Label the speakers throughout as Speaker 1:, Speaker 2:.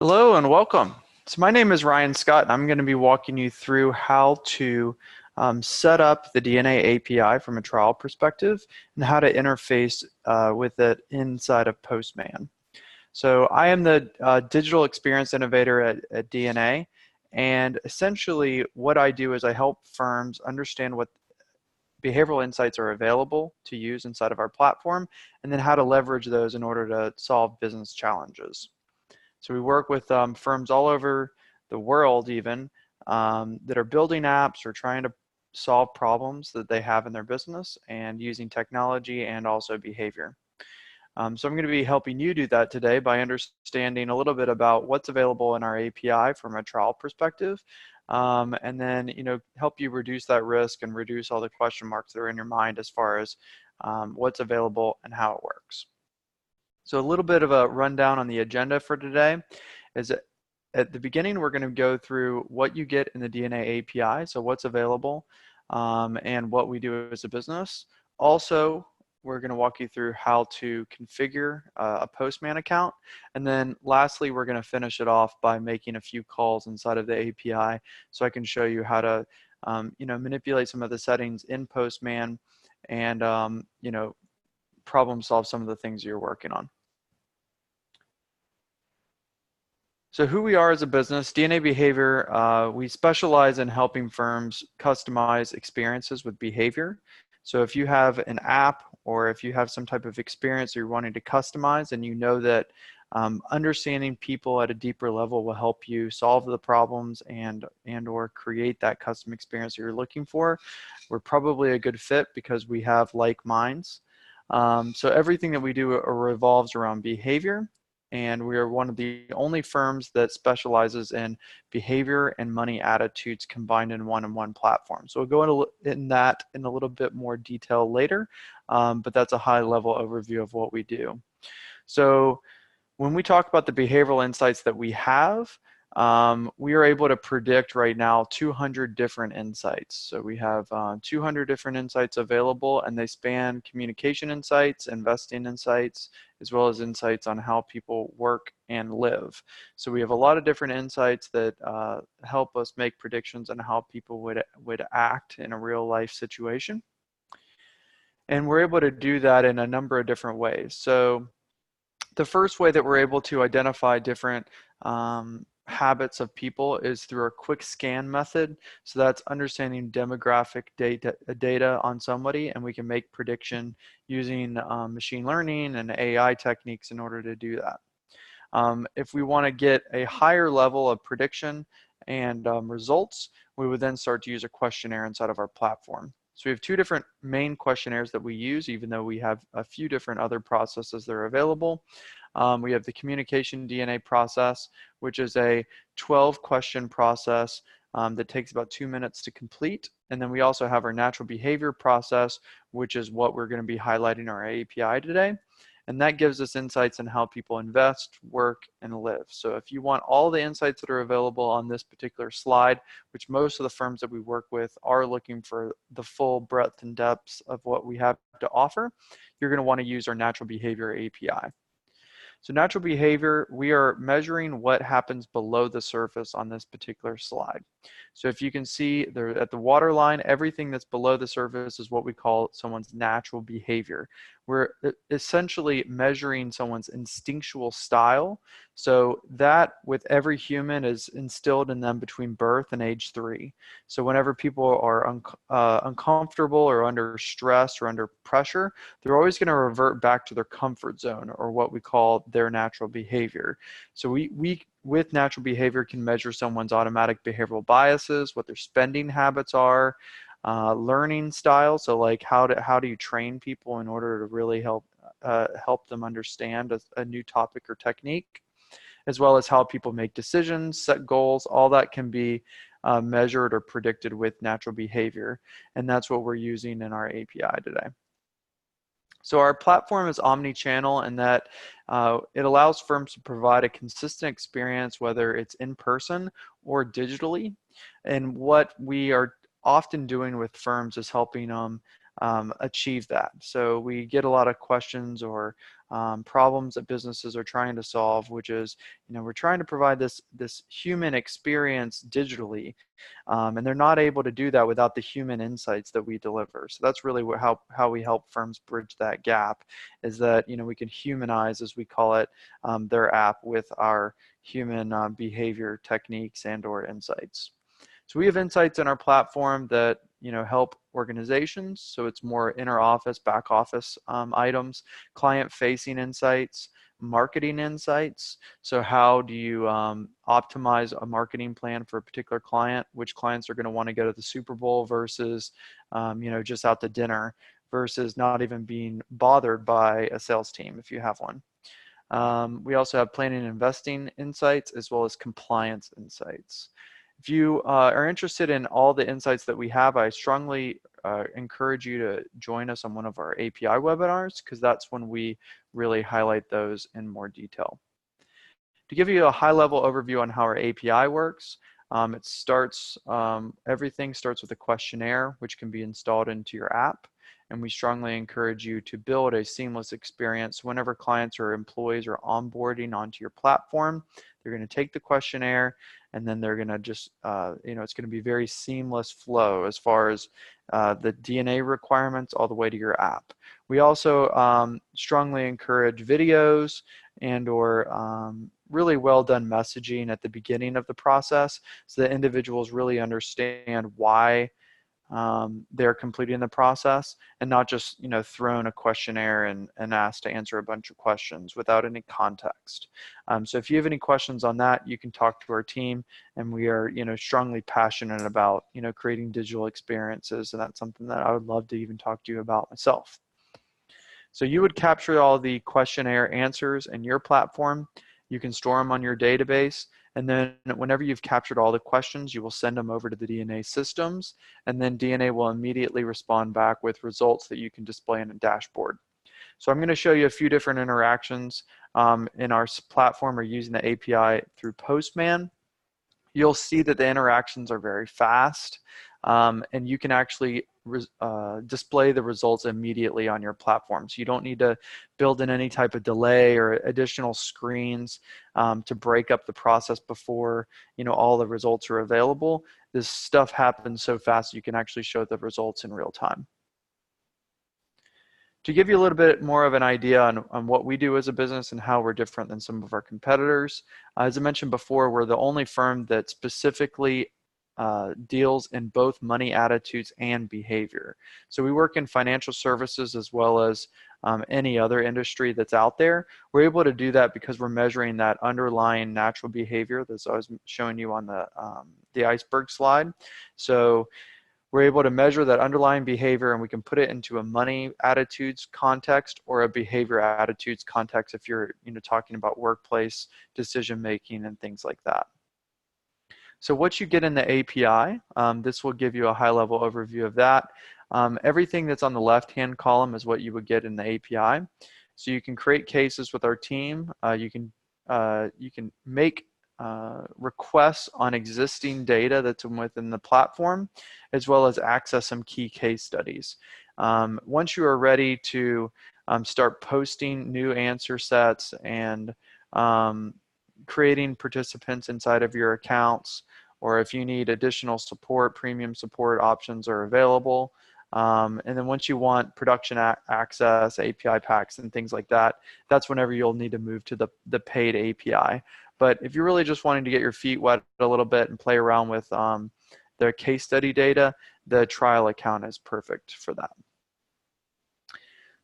Speaker 1: Hello and welcome. So my name is Ryan Scott, and I'm going to be walking you through how to set up the DNA API from a trial perspective and how to interface with it inside of Postman. So I am the digital experience innovator at DNA, and essentially what I do is I help firms understand what behavioral insights are available to use inside of our platform, and then how to leverage those in order to solve business challenges. So we work with firms all over the world even that are building apps or trying to solve problems that they have in their business and using technology and also behavior. So I'm going to be helping you do that today by understanding a little bit about what's available in our API from a trial perspective, and then help you reduce that risk and reduce all the question marks that are in your mind as far as what's available and how it works. So a little bit of a rundown on the agenda for today is that at the beginning, we're going to go through what you get in the DNA API, so what's available, and what we do as a business. Also, we're going to walk you through how to configure a Postman account. And then lastly, we're going to finish it off by making a few calls inside of the API so I can show you how to manipulate some of the settings in Postman and problem solve some of the things you're working on. So who we are as a business, DNA Behavior, we specialize in helping firms customize experiences with behavior. So if you have an app or if you have some type of experience you're wanting to customize and you know that understanding people at a deeper level will help you solve the problems and or create that custom experience you're looking for, we're probably a good fit because we have like minds. So everything that we do revolves around behavior, and we are one of the only firms that specializes in behavior and money attitudes combined in one platform. So we'll go into that in a little bit more detail later, but that's a high-level overview of what we do. So when we talk about the behavioral insights that we have, we are able to predict right now 200 different insights. So we have 200 different insights available, and they span communication insights, investing insights, as well as insights on how people work and live. So we have a lot of different insights that help us make predictions on how people would act in a real life situation. And we're able to do that in a number of different ways. So the first way that we're able to identify different habits of people is through a quick scan method. So that's understanding demographic data on somebody, and we can make prediction using machine learning and AI techniques in order to do that. If we want to get a higher level of prediction and results, we would then start to use a questionnaire inside of our platform. So we have two different main questionnaires that we use, even though we have a few different other processes that are available. We have the communication DNA process, which is a 12-question process that takes about 2 minutes to complete. And then we also have our natural behavior process, which is what we're going to be highlighting in our API today. And that gives us insights on how people invest, work, and live. So if you want all the insights that are available on this particular slide, which most of the firms that we work with are looking for the full breadth and depth of what we have to offer, you're going to want to use our natural behavior API. So natural behavior, we are measuring what happens below the surface on this particular slide. So if you can see there at the water line, everything that's below the surface is what we call someone's natural behavior. We're essentially measuring someone's instinctual style. So that with every human is instilled in them between birth and age 3. So whenever people are uncomfortable or under stress or under pressure, they're always going to revert back to their comfort zone, or what we call their natural behavior. So we with natural behavior can measure someone's automatic behavioral biases, what their spending habits are, learning styles. So like how do you train people in order to really help them understand a new topic or technique, as well as how people make decisions, set goals. All that can be measured or predicted with natural behavior, and that's what we're using in our API today. So our platform is omni-channel in that it allows firms to provide a consistent experience, whether it's in person or digitally. And what we are often doing with firms is helping them achieve that. So we get a lot of questions or problems that businesses are trying to solve, which is, we're trying to provide this human experience digitally, and they're not able to do that without the human insights that we deliver. So that's really how we help firms bridge that gap, is that we can humanize, as we call it, their app with our human behavior techniques and/or insights. So we have insights in our platform that help organizations. So it's more inner office, back office items, client-facing insights, marketing insights. So how do you optimize a marketing plan for a particular client? Which clients are going to want to go to the Super Bowl versus just out to dinner, versus not even being bothered by a sales team if you have one. We also have planning and investing insights, as well as compliance insights. If you are interested in all the insights that we have, I strongly encourage you to join us on one of our API webinars, because that's when we really highlight those in more detail. To give you a high-level overview on how our API works, everything starts with a questionnaire, which can be installed into your app. And we strongly encourage you to build a seamless experience whenever clients or employees are onboarding onto your platform. They're going to take the questionnaire, and then they're going to just, it's going to be very seamless flow as far as the DNA requirements all the way to your app. We also strongly encourage videos and/or really well done messaging at the beginning of the process, so that individuals really understand why they're completing the process, and not just thrown a questionnaire and asked to answer a bunch of questions without any context. So if you have any questions on that, you can talk to our team, and we are strongly passionate about creating digital experiences, and that's something that I would love to even talk to you about myself. So you would capture all the questionnaire answers in your platform. You can store them on your database, and then whenever you've captured all the questions, you will send them over to the DNA systems, and then DNA will immediately respond back with results that you can display in a dashboard. So I'm going to show you a few different interactions in our platform or using the API through Postman. You'll see that the interactions are very fast, and you can actually display the results immediately on your platform. So you don't need to build in any type of delay or additional screens to break up the process before all the results are available. This stuff happens so fast you can actually show the results in real time. To give you a little bit more of an idea on what we do as a business and how we're different than some of our competitors, as I mentioned before, we're the only firm that specifically deals in both money attitudes and behavior. So we work in financial services as well as any other industry that's out there. We're able to do that because we're measuring that underlying natural behavior that I was showing you on the iceberg slide. So we're able to measure that underlying behavior, and we can put it into a money attitudes context or a behavior attitudes context if you're talking about workplace decision making and things like that. So what you get in the API, this will give you a high-level overview of that. Everything that's on the left-hand column is what you would get in the API. So you can create cases with our team. You can make requests on existing data that's within the platform, as well as access some key case studies. Once you are ready to start posting new answer sets and creating participants inside of your accounts, or if you need additional support, premium support options are available. And then once you want production access, API packs, and things like that, that's whenever you'll need to move to the paid API. But if you're really just wanting to get your feet wet a little bit and play around with the case study data, the trial account is perfect for that.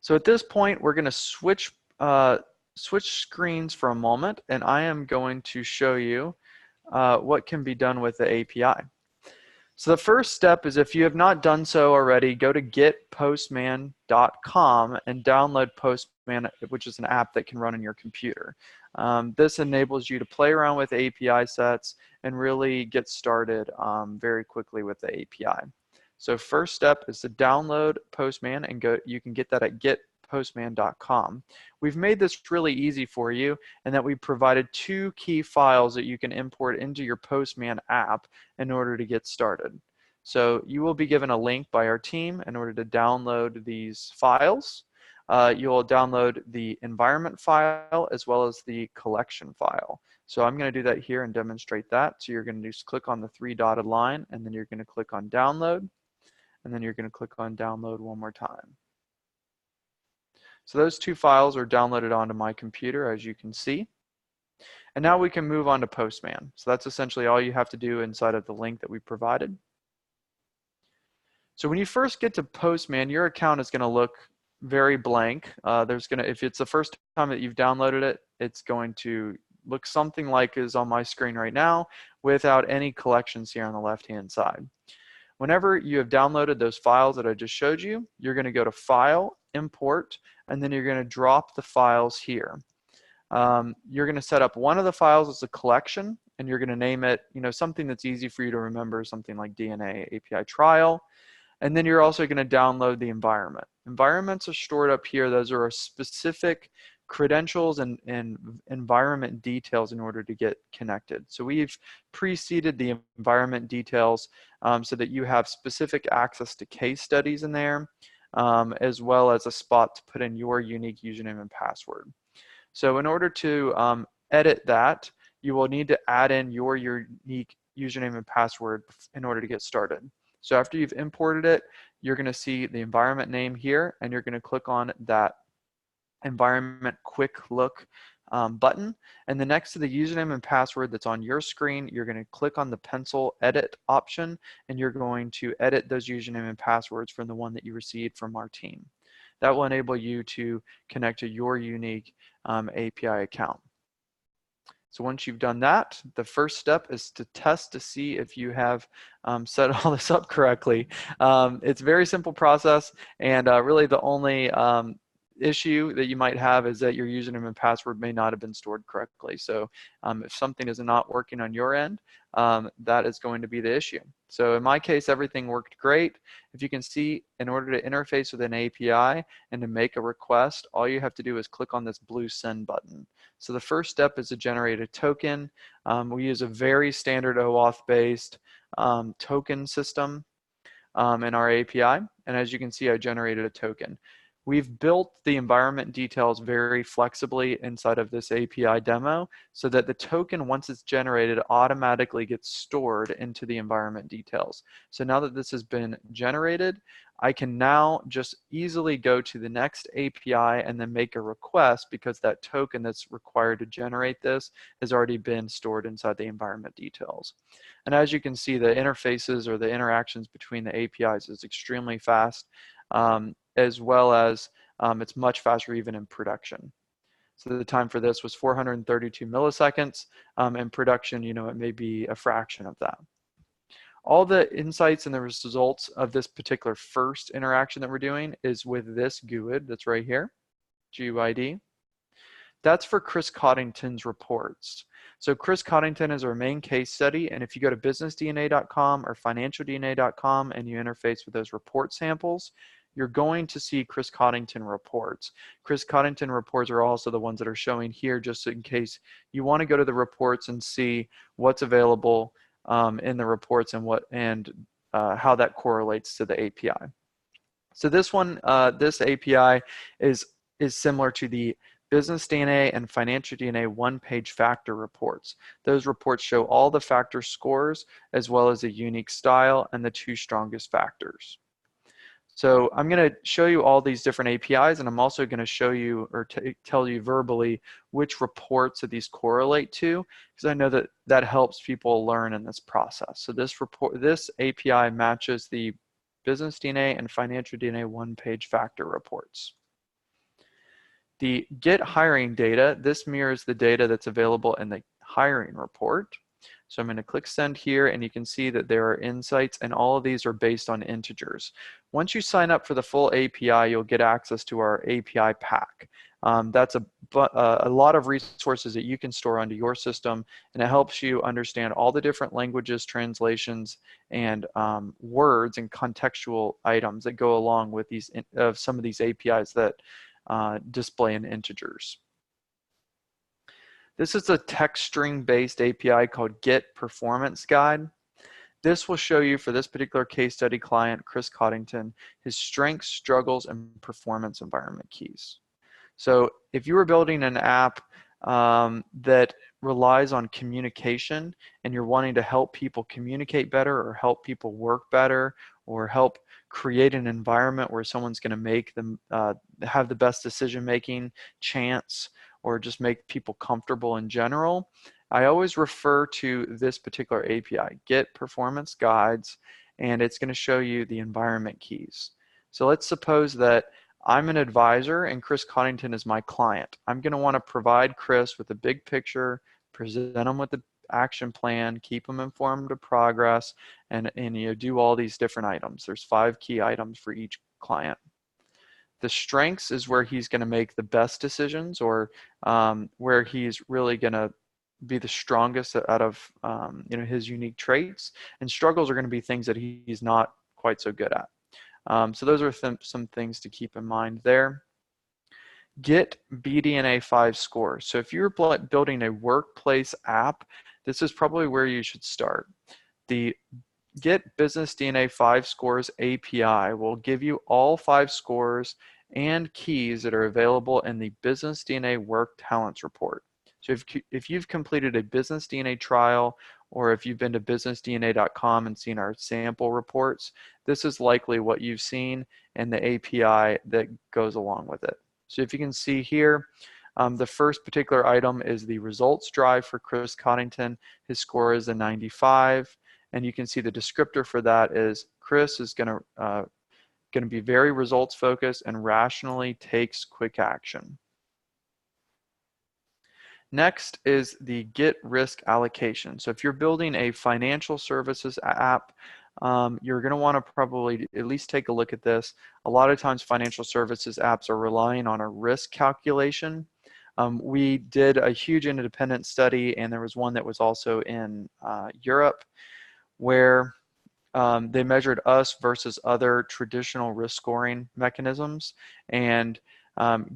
Speaker 1: So at this point, we're going to switch screens for a moment, and I am going to show you what can be done with the API. So the first step is, if you have not done so already, go to getpostman.com and download Postman, which is an app that can run on your computer. This enables you to play around with API sets and really get started very quickly with the API. So first step is to download Postman, and you can get that at getpostman.com. We've made this really easy for you in that we provided 2 key files that you can import into your Postman app in order to get started. So you will be given a link by our team in order to download these files. you'll download the environment file as well as the collection file. So I'm going to do that here and demonstrate that. So you're going to just click on the 3 dotted line, and then you're going to click on download, and then you're going to click on download one more time. So those 2 files are downloaded onto my computer, as you can see. And now we can move on to Postman. So that's essentially all you have to do inside of the link that we provided. So when you first get to Postman, your account is going to look very blank. If it's the first time that you've downloaded it, it's going to look something like is on my screen right now, without any collections here on the left-hand side. Whenever you have downloaded those files that I just showed you, you're going to go to File, Import, and then you're going to drop the files here. You're going to set up one of the files as a collection, and you're going to name it, something that's easy for you to remember, something like DNA API trial. And then you're also going to download the environment. Environments are stored up here. Those are specific credentials and environment details in order to get connected. So we've preceded the environment details so that you have specific access to case studies in there, as well as a spot to put in your unique username and password. So in order to edit that, you will need to add in your unique username and password in order to get started. So after you've imported it, you're going to see the environment name here, and you're going to click on that environment quick look button. And then next to the username and password that's on your screen, you're going to click on the pencil edit option, and you're going to edit those username and passwords from the one that you received from our team. That will enable you to connect to your unique API account. So once you've done that, the first step is to test to see if you have set all this up correctly. It's a very simple process, and really the only issue that you might have is that your username and password may not have been stored correctly. So if something is not working on your end, that is going to be the issue. So in my case, everything worked great. If you can see, in order to interface with an API and to make a request, all you have to do is click on this blue send button. So the first step is to generate a token. We use a very standard OAuth based token system in our API. And as you can see, I generated a token. We've built the environment details very flexibly inside of this API demo so that the token, once it's generated, automatically gets stored into the environment details. So now that this has been generated, I can now just easily go to the next API and then make a request, because that token that's required to generate this has already been stored inside the environment details. And as you can see, the interfaces or the interactions between the APIs is extremely fast. As well as it's much faster even in production. So the time for this was 432 milliseconds. In production, it may be a fraction of that. All the insights and the results of this particular first interaction that we're doing is with this GUID that's right here, GUID. That's for Chris Coddington's reports. So Chris Coddington is our main case study, and if you go to businessdna.com or financialdna.com and you interface with those report samples, you're going to see Chris Coddington reports. Chris Coddington reports are also the ones that are showing here, just in case you want to go to the reports and see what's available in the reports and how that correlates to the API. So this one, this API is similar to the Business DNA and Financial DNA one-page factor reports. Those reports show all the factor scores as well as a unique style and the 2 strongest factors. So I'm going to show you all these different APIs, and I'm also going to show you or tell you verbally which reports that these correlate to, because I know that that helps people learn in this process. So this API matches the Business DNA and Financial DNA one-page factor reports. The get hiring data, this mirrors the data that's available in the hiring report. So I'm going to click send here, and you can see that there are insights, and all of these are based on integers. Once you sign up for the full API, you'll get access to our API pack. That's a lot of resources that you can store onto your system, and it helps you understand all the different languages, translations, and words and contextual items that go along with these some of these APIs that display in integers. This is a text string based API called Get Performance Guide. This will show you for this particular case study client, Chris Coddington, his strengths, struggles, and performance environment keys. So if you were building an app that relies on communication and you're wanting to help people communicate better or help people work better or help create an environment where someone's going to make them have the best decision making chance or just make people comfortable in general, I always refer to this particular API, Get Performance Guides, and it's going to show you the environment keys. So let's suppose that I'm an advisor and Chris Coddington is my client. I'm going to want to provide Chris with a big picture, present him with the action plan, keep him informed of progress, and do all these different items. There's 5 key items for each client. The strengths is where he's going to make the best decisions, or where he's really going to be the strongest out of his unique traits. And struggles are going to be things that he's not quite so good at. So those are some things to keep in mind there. Get BDNA 5 scores. So if you're building a workplace app, this is probably where you should start. The Get Business DNA 5 scores API will give you all 5 scores and keys that are available in the Business DNA Work Talents Report. So if you've completed a Business DNA trial, or if you've been to businessdna.com and seen our sample reports, this is likely what you've seen in the API that goes along with it. So if you can see here, the first particular item is the results drive for Chris Coddington. His score is a 95. And you can see the descriptor for that is Chris is going to be very results focused and rationally takes quick action. Next is the Get Risk Allocation. So if you're building a financial services app, you're going to want to probably at least take a look at this. A lot of times financial services apps are relying on a risk calculation. We did a huge independent study, and there was one that was also in Europe, where they measured us versus other traditional risk scoring mechanisms. And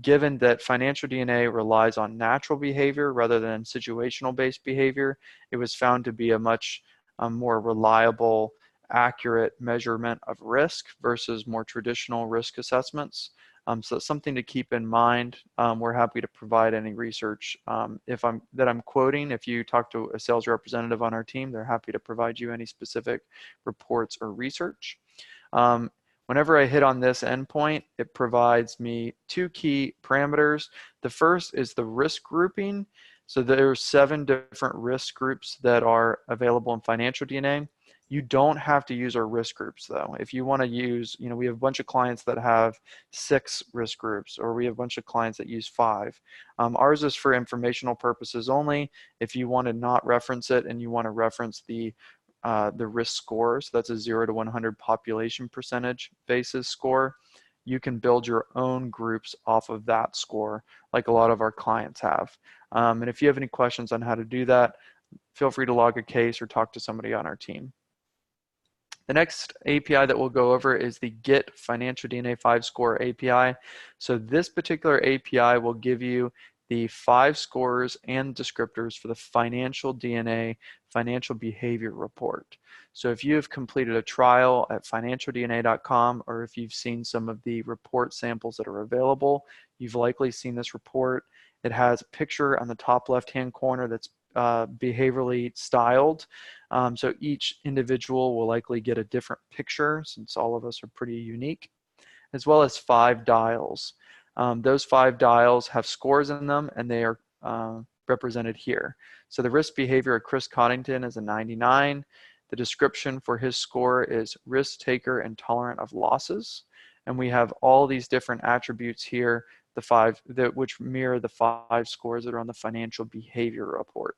Speaker 1: given that financial DNA relies on natural behavior rather than situational based behavior, it was found to be a much more reliable, accurate measurement of risk versus more traditional risk assessments. So it's something to keep in mind. We're happy to provide any research that I'm quoting. If you talk to a sales representative on our team, they're happy to provide you any specific reports or research. Whenever I hit on this endpoint, it provides me 2 key parameters. The first is the risk grouping. So there are 7 different risk groups that are available in financial DNA. You don't have to use our risk groups though. If you want to use, we have a bunch of clients that have 6 risk groups, or we have a bunch of clients that use 5. Ours is for informational purposes only. If you want to not reference it and you want to reference the risk scores, that's a 0 to 100 population percentage basis score, you can build your own groups off of that score, like a lot of our clients have. And if you have any questions on how to do that, feel free to log a case or talk to somebody on our team. The next API that we'll go over is the Get Financial DNA 5 Score API. So this particular API will give you the 5 scores and descriptors for the Financial DNA Financial Behavior Report. So if you have completed a trial at financialdna.com, or if you've seen some of the report samples that are available, you've likely seen this report. It has a picture on the top left-hand corner that's behaviorally styled. So each individual will likely get a different picture, since all of us are pretty unique, as well as 5 dials. Those 5 dials have scores in them, and they are represented here. So the risk behavior of Chris Coddington is a 99. The description for his score is risk taker and tolerant of losses. And we have all these different attributes here, which mirror the 5 scores that are on the financial behavior report.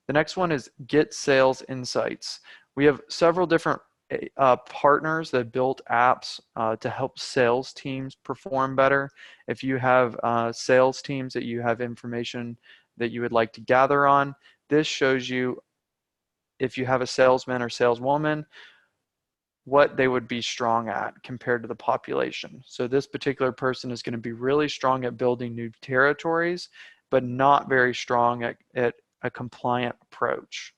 Speaker 1: The next one is Get Sales Insights. We have several different partners that built apps to help sales teams perform better. If you have sales teams that you have information that you would like to gather on, this shows you, if you have a salesman or saleswoman, what they would be strong at compared to the population. So this particular person is going to be really strong at building new territories, but not very strong at a compliant approach.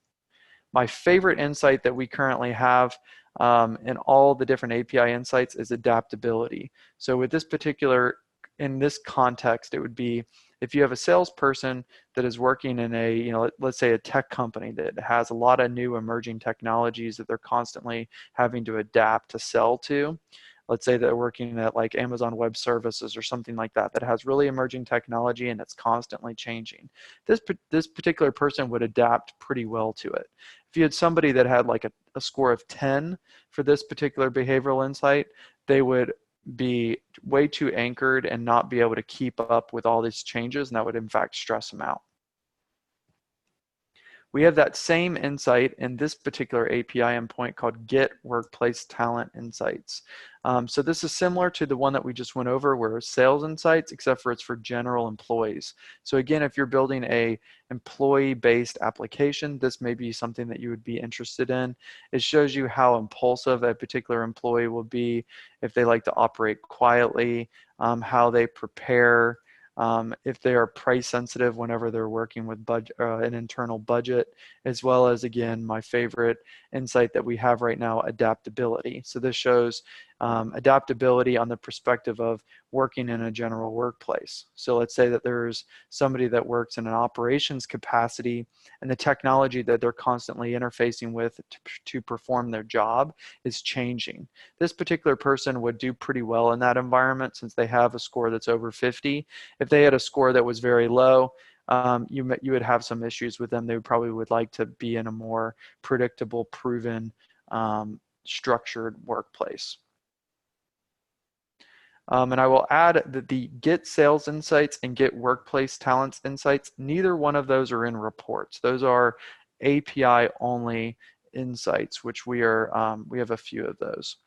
Speaker 1: My favorite insight that we currently have in all the different API insights is adaptability. So with this particular, in this context, it would be if you have a salesperson that is working in a, let's say a tech company that has a lot of new emerging technologies that they're constantly having to adapt to sell to. Let's say they're working at like Amazon Web Services or something like that that has really emerging technology and it's constantly changing. This particular person would adapt pretty well to it. If you had somebody that had like a score of 10 for this particular behavioral insight, they would be way too anchored and not be able to keep up with all these changes, and that would in fact stress them out. We have that same insight in this particular API endpoint called Get Workplace Talent Insights. So this is similar to the one that we just went over where sales insights, except for it's for general employees. So again, if you're building a employee-based application, this may be something that you would be interested in. It shows you how impulsive a particular employee will be, if they like to operate quietly, how they prepare, if they are price sensitive whenever they're working with an internal budget, as well as, again, my favorite insight that we have right now, adaptability. So this shows adaptability on the perspective of working in a general workplace. So let's say that there's somebody that works in an operations capacity and the technology that they're constantly interfacing with to perform their job is changing. This particular person would do pretty well in that environment since they have a score that's over 50. If they had a score that was very low, you would have some issues with them. They probably would like to be in a more predictable, proven, structured workplace. And I will add that the Get Sales Insights and Get Workplace Talents Insights, neither one of those are in reports. Those are API only insights, which we have a few of those.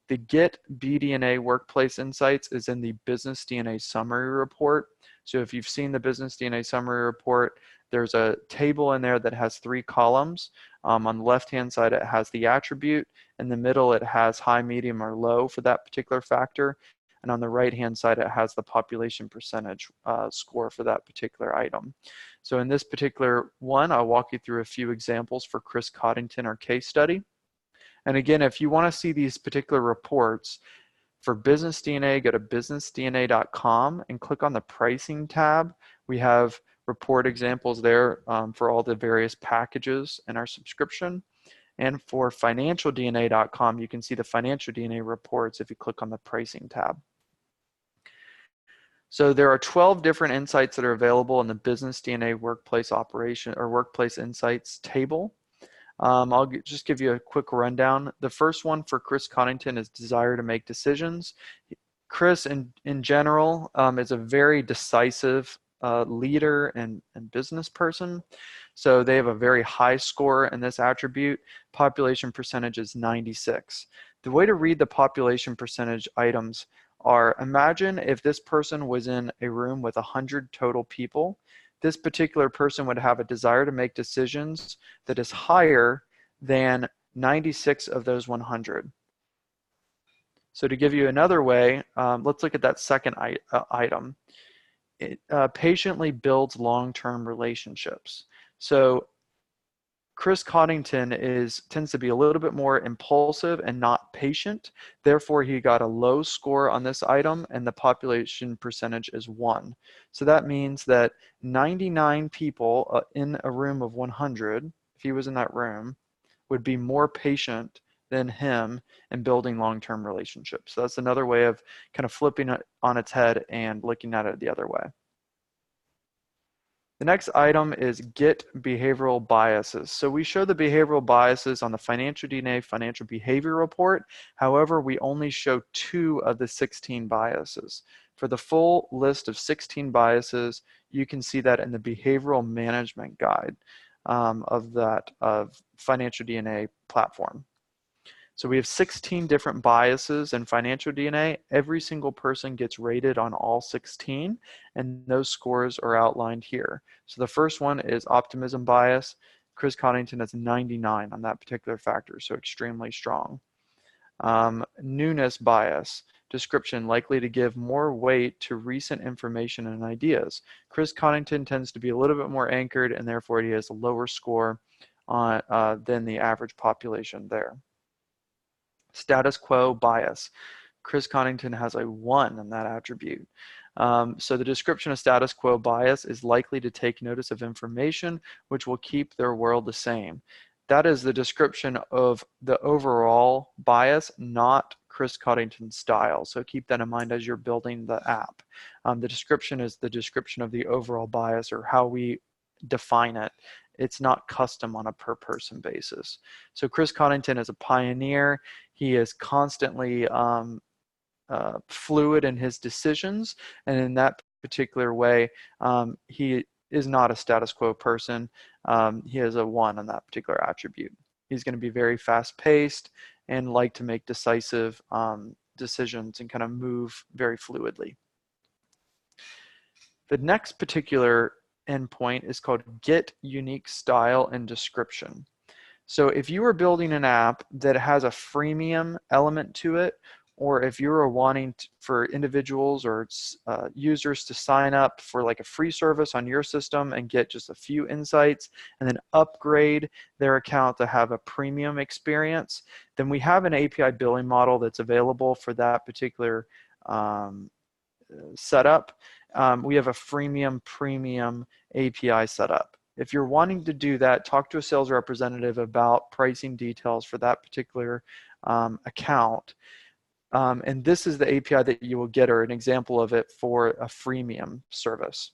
Speaker 1: The Get BDNA Workplace Insights is in the Business DNA Summary Report. So if you've seen the Business DNA Summary Report, there's a table in there that has 3 columns. On the left-hand side, it has the attribute. In the middle, it has high, medium, or low for that particular factor. And on the right-hand side, it has the population percentage score for that particular item. So in this particular one, I'll walk you through a few examples for Chris Coddington, our case study. And again, if you want to see these particular reports for Business DNA, go to businessdna.com and click on the pricing tab. We have report examples there for all the various packages in our subscription. And for financialdna.com, you can see the Financial DNA reports if you click on the pricing tab. So there are 12 different insights that are available in the Business DNA Workplace Operation or Workplace Insights table. I'll just give you a quick rundown. The first one for Chris Coddington is desire to make decisions. Chris, in general, is a very decisive leader and business person. So they have a very high score in this attribute. Population percentage is 96. The way to read the population percentage items are, imagine if this person was in a room with 100 total people. This particular person would have a desire to make decisions that is higher than 96 of those 100. So to give you another way, let's look at that second item. It patiently builds long-term relationships. So Chris Coddington tends to be a little bit more impulsive and not patient. Therefore, he got a low score on this item, and the population percentage is 1. So that means that 99 people in a room of 100, if he was in that room, would be more patient than him in building long-term relationships. So that's another way of kind of flipping it on its head and looking at it the other way. The next item is Get Behavioral Biases. So we show the behavioral biases on the Financial DNA Financial Behavior Report. However, we only show 2 of the 16 biases. For the full list of 16 biases, you can see that in the Behavioral Management Guide of Financial DNA platform. So we have 16 different biases in Financial DNA. Every single person gets rated on all 16, and those scores are outlined here. So the first one is optimism bias. Chris Coddington has 99 on that particular factor, so extremely strong. Newness bias. Description, likely to give more weight to recent information and ideas. Chris Coddington tends to be a little bit more anchored, and therefore he has a lower score than the average population there. Status quo bias. Chris Connington has a 1 in that attribute. So the description of status quo bias is likely to take notice of information which will keep their world the same. That is the description of the overall bias, not Chris Connington's style. So keep that in mind as you're building the app. The description is the description of the overall bias, or how we define it. It's not custom on a per person basis. So Chris Connington is a pioneer. He is constantly fluid in his decisions, and in that particular way, he is not a status quo person. He has a 1 on that particular attribute. He's going to be very fast-paced and like to make decisive decisions and kind of move very fluidly. The next particular endpoint is called Get Unique Style and Description. So if you are building an app that has a freemium element to it, or if you are wanting for individuals or users to sign up for like a free service on your system and get just a few insights and then upgrade their account to have a premium experience, then we have an API billing model that's available for that particular setup. We have a freemium premium API setup. If you're wanting to do that, talk to a sales representative about pricing details for that particular account. And this is the API that you will get, or an example of it, for a freemium service.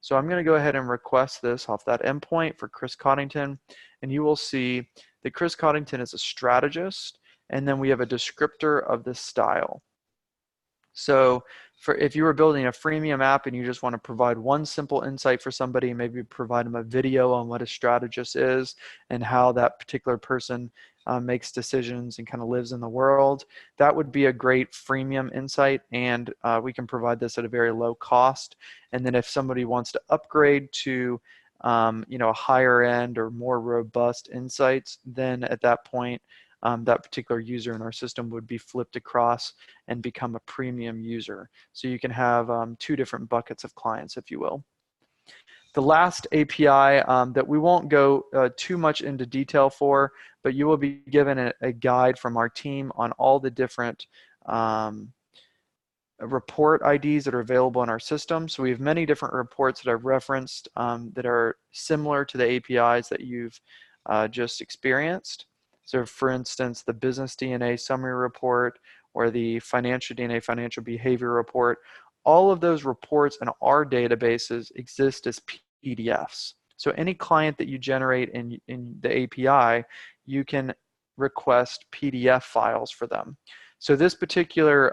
Speaker 1: So I'm going to go ahead and request this off that endpoint for Chris Connington, and you will see that Chris Connington is a strategist, and then we have a descriptor of this style. So if you were building a freemium app and you just want to provide one simple insight for somebody, maybe provide them a video on what a strategist is and how that particular person makes decisions and kind of lives in the world, that would be a great freemium insight, and we can provide this at a very low cost. And then if somebody wants to upgrade to a higher end or more robust insights, then at that point that particular user in our system would be flipped across and become a premium user. So you can have 2 different buckets of clients, if you will. The last API that we won't go too much into detail for, but you will be given a guide from our team on all the different report IDs that are available in our system. So we have many different reports that I've referenced that are similar to the APIs that you've just experienced. So for instance, the business DNA summary report or the financial DNA financial behavior report, all of those reports in our databases exist as PDFs. So any client that you generate in the API, you can request PDF files for them. So this particular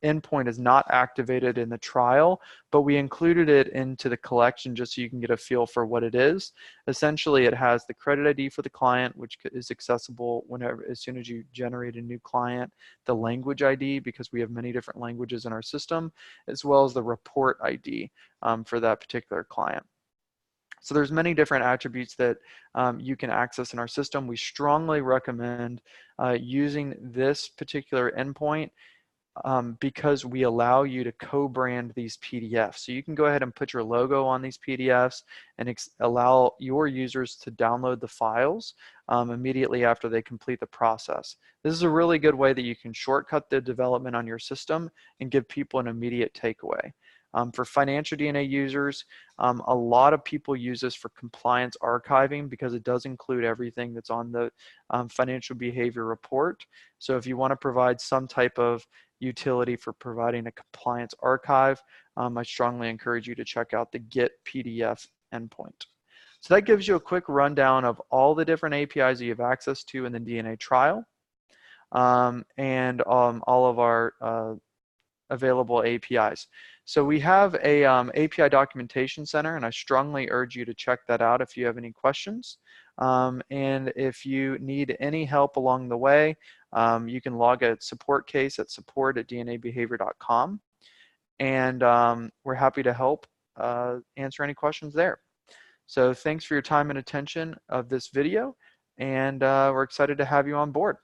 Speaker 1: endpoint is not activated in the trial, but we included it into the collection just so you can get a feel for what it is. Essentially, it has the credit ID for the client, which is accessible as soon as you generate a new client, the language ID, because we have many different languages in our system, as well as the report ID for that particular client. So there's many different attributes that you can access in our system. We strongly recommend using this particular endpoint because we allow you to co-brand these PDFs. So you can go ahead and put your logo on these PDFs and allow your users to download the files immediately after they complete the process. This is a really good way that you can shortcut the development on your system and give people an immediate takeaway. For financial DNA users, a lot of people use this for compliance archiving because it does include everything that's on the financial behavior report. So if you want to provide some type of utility for providing a compliance archive, I strongly encourage you to check out the Get PDF endpoint. So that gives you a quick rundown of all the different APIs that you have access to in the DNA trial and all of our available APIs. So we have a API documentation center, and I strongly urge you to check that out if you have any questions. And if you need any help along the way, you can log a support case at support@dnabehavior.com, and we're happy to help answer any questions there. So thanks for your time and attention of this video, and we're excited to have you on board.